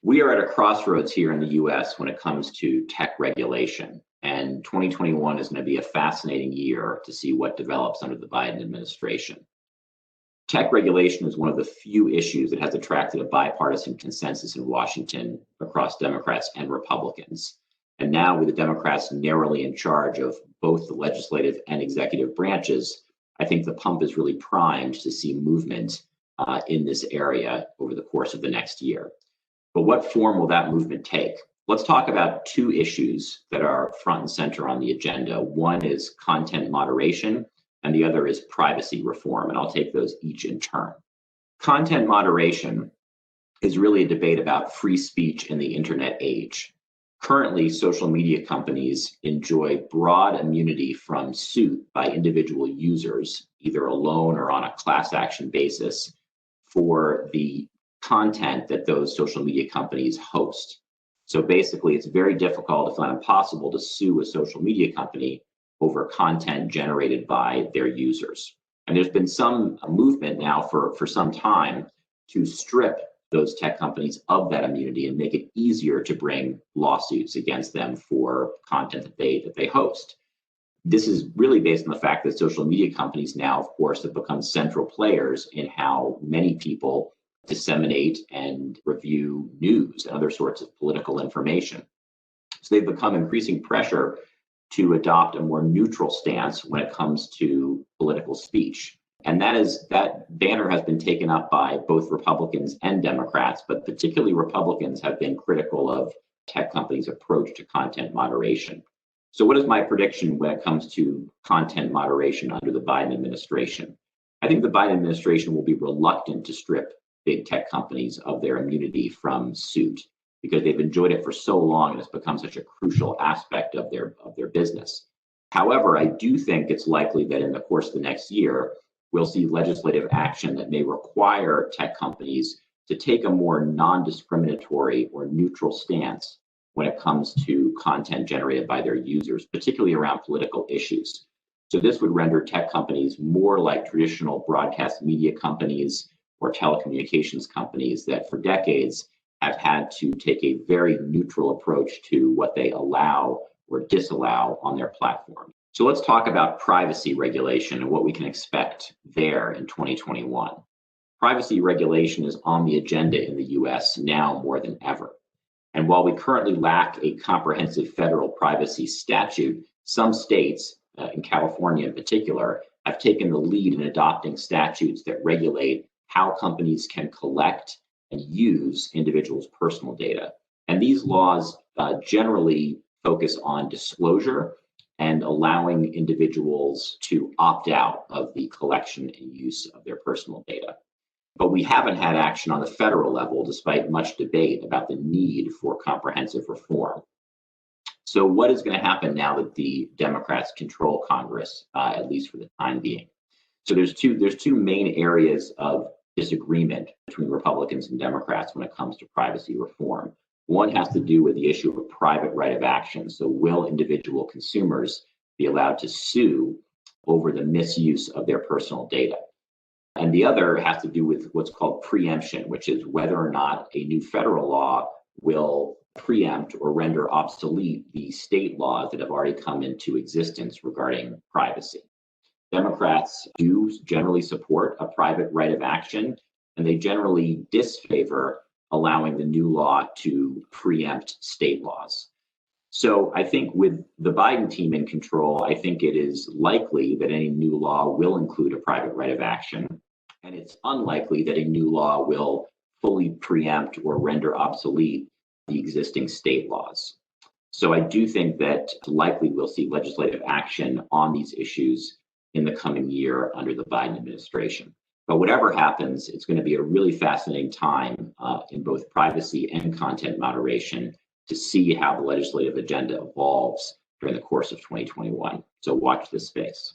We are at a crossroads here in the US when it comes to tech regulation. And 2021 is going to be a fascinating year to see what develops under the Biden administration. Tech regulation is one of the few issues that has attracted a bipartisan consensus in Washington across Democrats and Republicans. And now, with the Democrats narrowly in charge of both the legislative and executive branches, I think the pump is really primed to see movement in this area over the course of the next year. But what form will that movement take? Let's talk about two issues that are front and center on the agenda. One is content moderation, and the other is privacy reform, and I'll take those each in turn. Content moderation is really a debate about free speech in the internet age. Currently, social media companies enjoy broad immunity from suit by individual users, either alone or on a class action basis, for the content that those social media companies host. So basically, it's very difficult, if not impossible, to sue a social media company over content generated by their users. And there's been some movement now for some time to strip those tech companies of that immunity and make it easier to bring lawsuits against them for content that they host. This is really based on the fact that social media companies now, of course, have become central players in how many people disseminate and review news and other sorts of political information. So they've become increasing pressure to adopt a more neutral stance when it comes to political speech. And that banner has been taken up by both Republicans and Democrats, but particularly Republicans have been critical of tech companies' approach to content moderation. So what is my prediction when it comes to content moderation under the Biden administration? I think the Biden administration will be reluctant to strip big tech companies of their immunity from suit because they've enjoyed it for so long and it's become such a crucial aspect of their business. However, I do think it's likely that in the course of the next year, we'll see legislative action that may require tech companies to take a more non-discriminatory or neutral stance when it comes to content generated by their users, particularly around political issues. So this would render tech companies more like traditional broadcast media companies or telecommunications companies that for decades have had to take a very neutral approach to what they allow or disallow on their platform. So let's talk about privacy regulation and what we can expect there in 2021. Privacy regulation is on the agenda in the US now more than ever. And while we currently lack a comprehensive federal privacy statute, some states, in California in particular, have taken the lead in adopting statutes that regulate how companies can collect and use individuals' personal data. And these laws generally focus on disclosure and allowing individuals to opt out of the collection and use of their personal data. But we haven't had action on the federal level, despite much debate about the need for comprehensive reform. So what is going to happen now that the Democrats control Congress, at least for the time being? So there's two main areas of disagreement between Republicans and Democrats when it comes to privacy reform. One has to do with the issue of a private right of action. So will individual consumers be allowed to sue over the misuse of their personal data? And the other has to do with what's called preemption, which is whether or not a new federal law will preempt or render obsolete the state laws that have already come into existence regarding privacy. Democrats do generally support a private right of action, and they generally disfavor allowing the new law to preempt state laws. So I think with the Biden team in control, I think it is likely that any new law will include a private right of action, and it's unlikely that a new law will fully preempt or render obsolete the existing state laws. So I do think that likely we'll see legislative action on these issues in the coming year under the Biden administration. But whatever happens, it's going to be a really fascinating time in both privacy and content moderation to see how the legislative agenda evolves during the course of 2021. So watch this space.